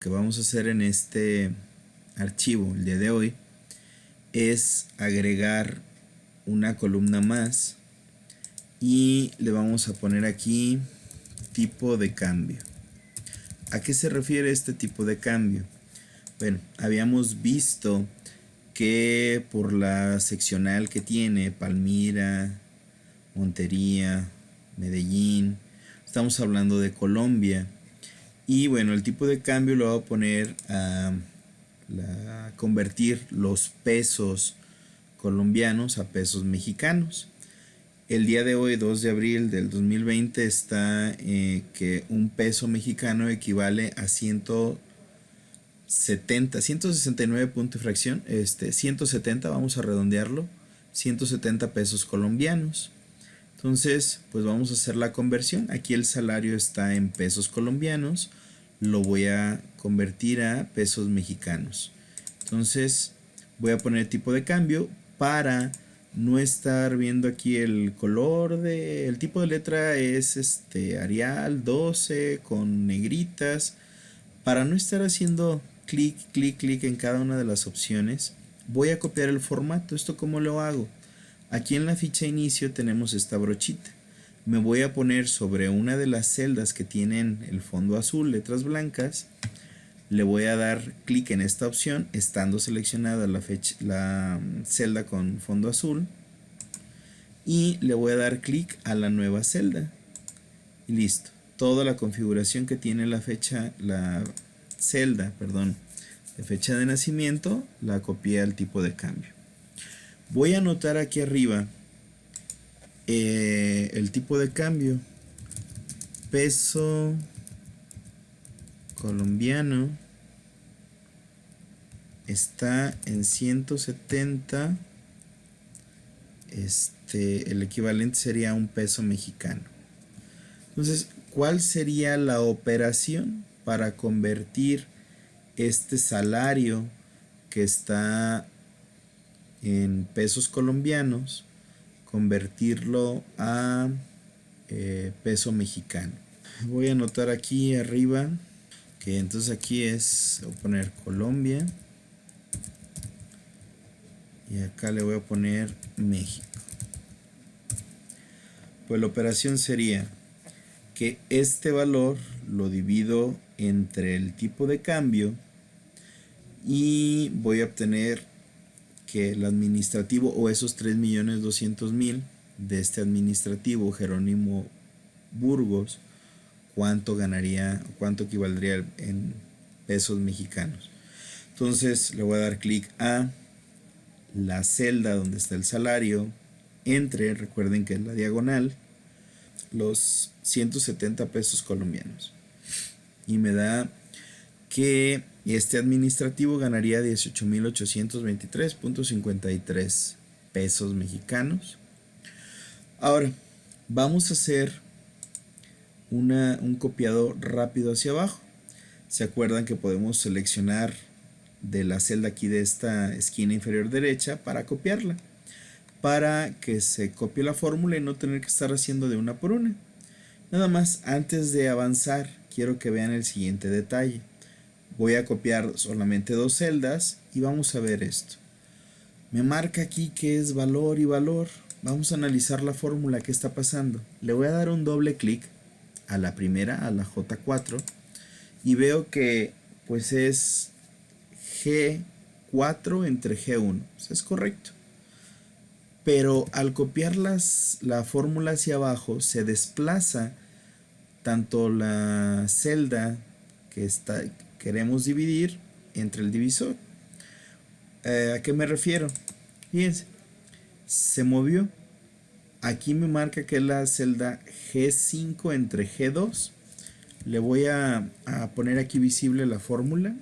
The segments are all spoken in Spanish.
que vamos a hacer en este archivo el día de hoy es agregar una columna más y le vamos a poner aquí tipo de cambio. ¿A qué se refiere este tipo de cambio? Bueno, habíamos visto que por la seccional que tiene Palmira, Montería, Medellín, estamos hablando de Colombia. Y bueno, el tipo de cambio lo voy a poner a convertir los pesos colombianos a pesos mexicanos. El día de hoy, 2 de abril del 2020, está que un peso mexicano equivale a 169 punto y fracción, 170, vamos a redondearlo, 170 pesos colombianos. Entonces, pues vamos a hacer la conversión. Aquí el salario está en pesos colombianos, lo voy a convertir a pesos mexicanos. Entonces, voy a poner tipo de cambio para no estar viendo aquí el color el tipo de letra es Arial 12 con negritas. Para no estar haciendo clic, clic, clic en cada una de las opciones, voy a copiar el formato. ¿Esto cómo lo hago? Aquí en la ficha inicio tenemos esta brochita. Me voy a poner sobre una de las celdas que tienen el fondo azul, letras blancas. Le voy a dar clic en esta opción, estando seleccionada la celda con fondo azul. Y le voy a dar clic a la nueva celda. Y listo. Toda la configuración que tiene la celda, de fecha de nacimiento, la copié al tipo de cambio. Voy a anotar aquí arriba el tipo de cambio, peso colombiano está en 170, el equivalente sería un peso mexicano. Entonces, ¿cuál sería la operación para convertir este salario que está en pesos colombianos, convertirlo a peso mexicano? Voy a anotar aquí arriba que entonces aquí voy a poner Colombia y acá le voy a poner México. Pues la operación sería que este valor lo divido entre el tipo de cambio y voy a obtener que el administrativo o esos 3.200.000 de este administrativo Jerónimo Burgos, cuánto ganaría, cuánto equivaldría en pesos mexicanos. Entonces le voy a dar clic a la celda donde está el salario, recuerden que es la diagonal, los 170 pesos colombianos. Y me da que este administrativo ganaría 18.823.53 pesos mexicanos. Ahora, vamos a hacer un copiado rápido hacia abajo. ¿Se acuerdan que podemos seleccionar de la celda aquí de esta esquina inferior derecha para copiarla? Para que se copie la fórmula y no tener que estar haciendo de una por una. Nada más, antes de avanzar, quiero que vean el siguiente detalle. Voy a copiar solamente dos celdas y vamos a ver esto. Me marca aquí que es valor y valor. Vamos a analizar la fórmula que está pasando. Le voy a dar un doble clic a la primera, a la J4, y veo que pues es G4 entre G1. Pues es correcto. Pero al copiar la fórmula hacia abajo se desplaza tanto la celda que queremos dividir entre el divisor. ¿A qué me refiero? Fíjense, se movió. Aquí me marca que es la celda G5 entre G2. Le voy a poner aquí visible la fórmula.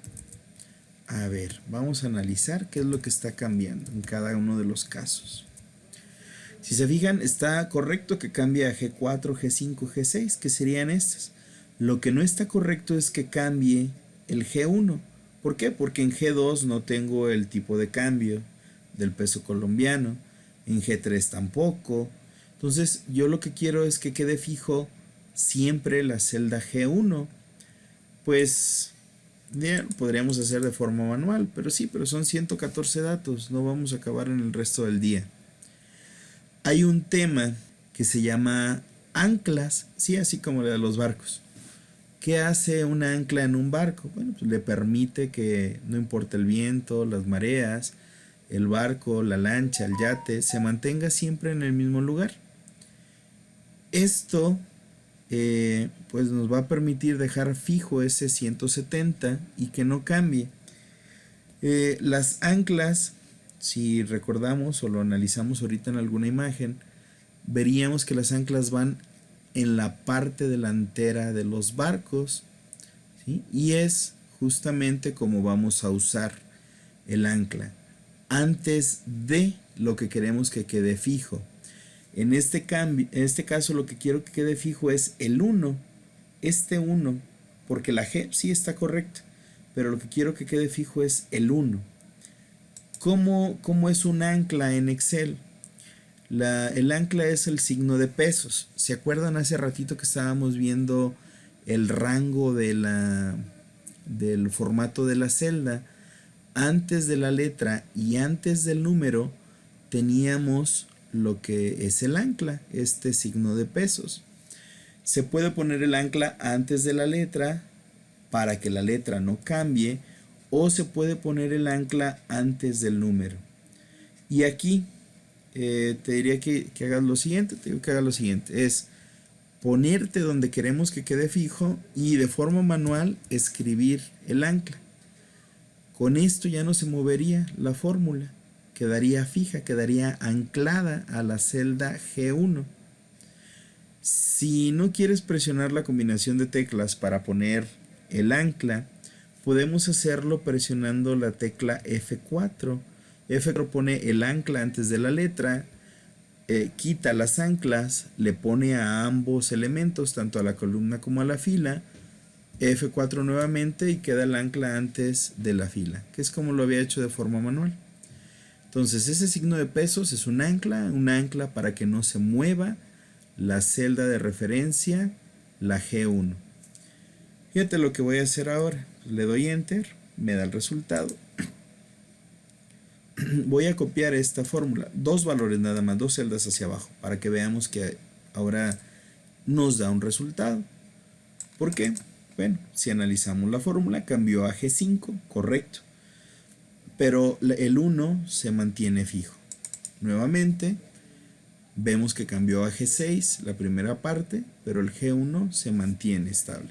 A ver, vamos a analizar qué es lo que está cambiando en cada uno de los casos. Si se fijan, está correcto que cambie a G4, G5, G6, que serían estas. Lo que no está correcto es que cambie el G1. ¿Por qué? Porque en G2 no tengo el tipo de cambio del peso colombiano. En G3 tampoco. Entonces yo lo que quiero es que quede fijo siempre la celda G1. Pues Bien, podríamos hacer de forma manual, pero sí, pero son 114 datos, no vamos a acabar en el resto del día. Hay un tema que se llama anclas, sí, así como la de los barcos. ¿Qué hace una ancla en un barco? Bueno, pues le permite que no importa el viento, las mareas, el barco, la lancha, el yate, se mantenga siempre en el mismo lugar. Esto pues nos va a permitir dejar fijo ese 170 y que no cambie. Las anclas, si recordamos o lo analizamos ahorita en alguna imagen, veríamos que las anclas van en la parte delantera de los barcos, ¿sí? Y es justamente como vamos a usar el ancla antes de lo que queremos que quede fijo. En este caso lo que quiero que quede fijo es el 1, este 1, porque la G sí está correcta, pero lo que quiero que quede fijo es el 1. ¿Cómo es un ancla en Excel? El ancla es el signo de pesos. ¿Se acuerdan hace ratito que estábamos viendo el rango del formato de la celda? Antes de la letra y antes del número teníamos lo que es el ancla, este signo de pesos. Se puede poner el ancla antes de la letra para que la letra no cambie, o se puede poner el ancla antes del número. Y aquí te diría que hagas lo siguiente, es ponerte donde queremos que quede fijo y de forma manual escribir el ancla. Con esto ya no se movería la fórmula, quedaría fija, quedaría anclada a la celda G1. Si no quieres presionar la combinación de teclas para poner el ancla, podemos hacerlo presionando la tecla F4. F4 pone el ancla antes de la letra, quita las anclas, le pone a ambos elementos, tanto a la columna como a la fila, F4 nuevamente y queda el ancla antes de la fila, que es como lo había hecho de forma manual. Entonces ese signo de pesos es un ancla para que no se mueva la celda de referencia, la G1. Fíjate lo que voy a hacer ahora. Le doy enter, me da el resultado. Voy a copiar esta fórmula, 2 valores nada más, 2 celdas hacia abajo, para que veamos que ahora nos da un resultado. ¿Por qué? Bueno, si analizamos la fórmula, cambió a G5, correcto. Pero el 1 se mantiene fijo. Nuevamente, vemos que cambió a G6 la primera parte, pero el G1 se mantiene estable.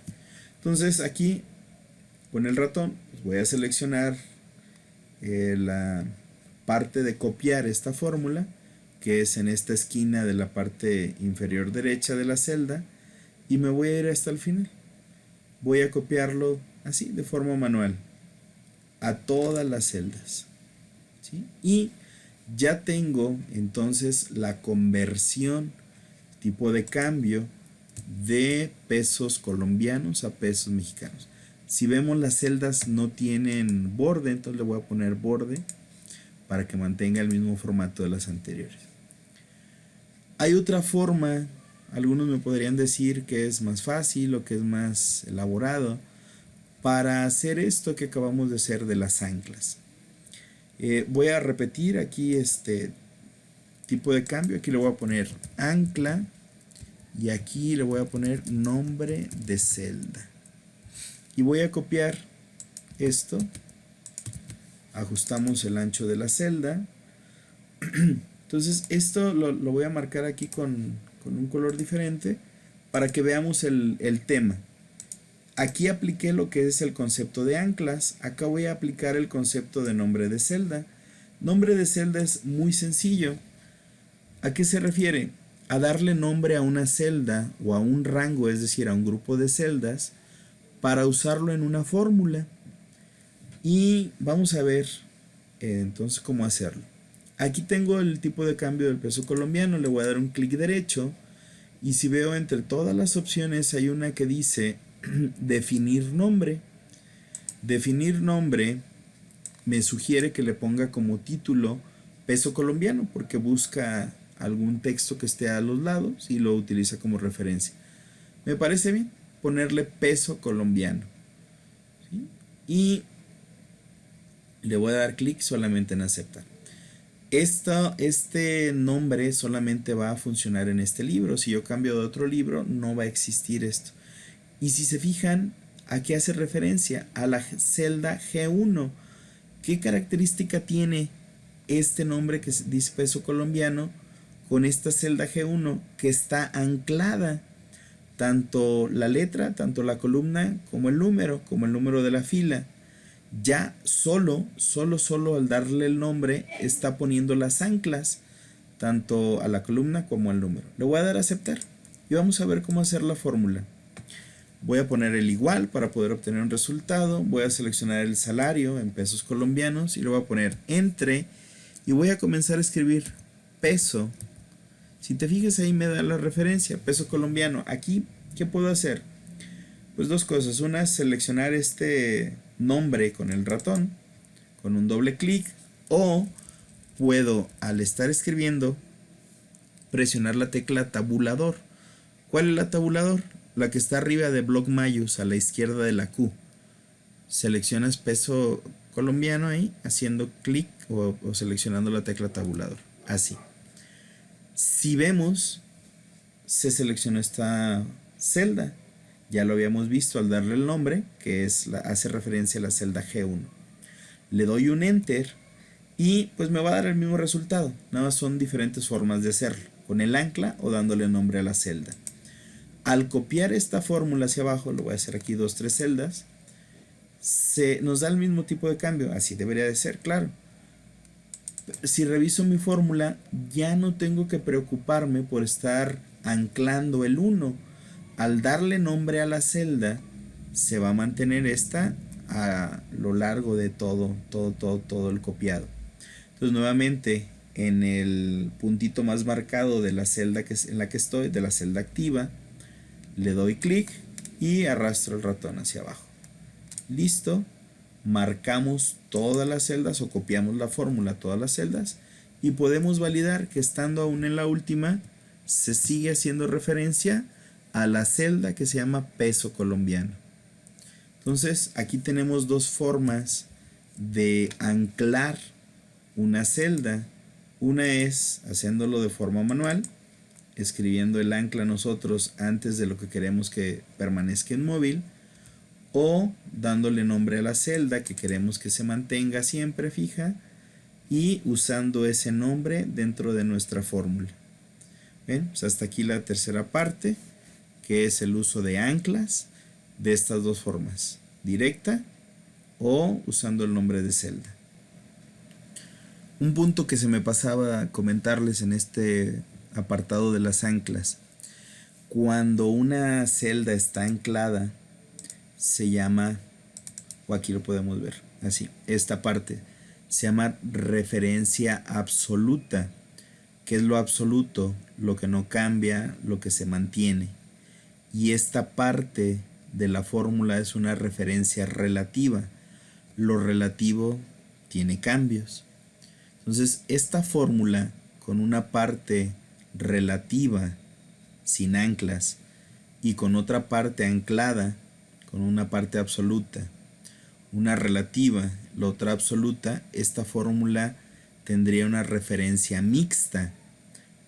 Entonces aquí, con el ratón, pues voy a seleccionar la parte de copiar esta fórmula, que es en esta esquina de la parte inferior derecha de la celda, y me voy a ir hasta el final. Voy a copiarlo así, de forma manual, a todas las celdas, ¿sí? Y ya tengo entonces la conversión, tipo de cambio de pesos colombianos a pesos mexicanos. Si vemos, las celdas no tienen borde, entonces le voy a poner borde para que mantenga el mismo formato de las anteriores. Hay otra forma, algunos me podrían decir que es más fácil o que es más elaborado para hacer esto que acabamos de hacer de las anclas. Voy a repetir aquí este tipo de cambio. Aquí le voy a poner ancla y aquí le voy a poner nombre de celda. Y voy a copiar esto. Ajustamos el ancho de la celda. Entonces esto lo voy a marcar aquí con un color diferente para que veamos el tema. Aquí apliqué lo que es el concepto de anclas. Acá voy a aplicar el concepto de nombre de celda. Nombre de celda es muy sencillo. ¿A qué se refiere? A darle nombre a una celda o a un rango, es decir, a un grupo de celdas, para usarlo en una fórmula. Y vamos a ver entonces cómo hacerlo. Aquí tengo el tipo de cambio del peso colombiano. Le voy a dar un clic derecho. Y si veo entre todas las opciones hay una que dice definir nombre. Definir nombre me sugiere que le ponga como título peso colombiano, porque busca algún texto que esté a los lados y lo utiliza como referencia. Me parece bien ponerle peso colombiano, ¿sí? y le voy a dar clic solamente en aceptar. Este nombre solamente va a funcionar en este libro. Si yo cambio de otro libro, no va a existir esto. Y si se fijan, ¿a qué hace referencia? A la celda G1. ¿Qué característica tiene este nombre que dice peso colombiano con esta celda G1? Que está anclada. Tanto la letra, tanto la columna, como el número de la fila. Ya solo al darle el nombre está poniendo las anclas tanto a la columna como al número. Le voy a dar a aceptar y vamos a ver cómo hacer la fórmula. Voy a poner el igual para poder obtener un resultado. Voy a seleccionar el salario en pesos colombianos y lo voy a poner entre y voy a comenzar a escribir peso. Si te fijas, ahí me da la referencia, peso colombiano. Aquí, ¿qué puedo hacer? Pues dos cosas. Una es seleccionar este nombre con el ratón, con un doble clic, o puedo, al estar escribiendo, presionar la tecla tabulador. ¿Cuál es la tabulador? La que está arriba de Bloc Mayús, a la izquierda de la Q. Seleccionas peso colombiano ahí, haciendo clic o seleccionando la tecla tabulador. Así. Si vemos, se selecciona esta celda. Ya lo habíamos visto al darle el nombre, que hace referencia a la celda G1. Le doy un Enter y pues me va a dar el mismo resultado. Nada más son diferentes formas de hacerlo, con el ancla o dándole nombre a la celda. Al copiar esta fórmula hacia abajo, lo voy a hacer aquí 2, 3 celdas, nos da el mismo tipo de cambio. Así debería de ser, claro. Si reviso mi fórmula, ya no tengo que preocuparme por estar anclando el 1. Al darle nombre a la celda, se va a mantener esta a lo largo de todo el copiado. Entonces, nuevamente, en el puntito más marcado de la celda en la que estoy, de la celda activa, le doy clic y arrastro el ratón hacia abajo. Listo. Marcamos todas las celdas o copiamos la fórmula a todas las celdas y podemos validar que estando aún en la última, se sigue haciendo referencia a la celda que se llama peso colombiano. Entonces aquí tenemos dos formas de anclar una celda. Una es haciéndolo de forma manual, escribiendo el ancla nosotros antes de lo que queremos que permanezca inmóvil, o dándole nombre a la celda que queremos que se mantenga siempre fija y usando ese nombre dentro de nuestra fórmula. Bien, pues hasta aquí la tercera parte, que es el uso de anclas de estas dos formas, directa o usando el nombre de celda. Un punto que se me pasaba a comentarles en este apartado de las anclas: cuando una celda está anclada, se llama, o aquí lo podemos ver, así, esta parte se llama referencia absoluta. ¿Qué es lo absoluto? Lo que no cambia, lo que se mantiene. Y esta parte de la fórmula es una referencia relativa. Lo relativo tiene cambios. Entonces, esta fórmula con una parte relativa sin anclas y con otra parte anclada, con una parte absoluta, una relativa, la otra absoluta, esta fórmula tendría una referencia mixta.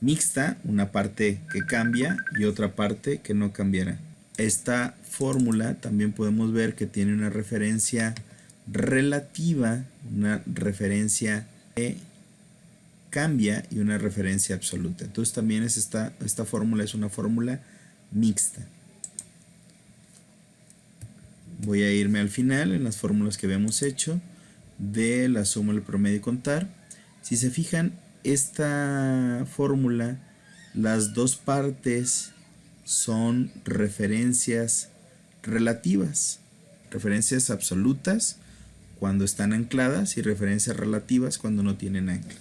Mixta, una parte que cambia y otra parte que no cambiará. Esta fórmula también podemos ver que tiene una referencia relativa, una referencia que cambia y una referencia absoluta. Entonces también esta fórmula es una fórmula mixta. Voy a irme al final en las fórmulas que habíamos hecho de la suma, el promedio y contar. Si se fijan, esta fórmula, las dos partes son referencias relativas, referencias absolutas cuando están ancladas y referencias relativas cuando no tienen anclas.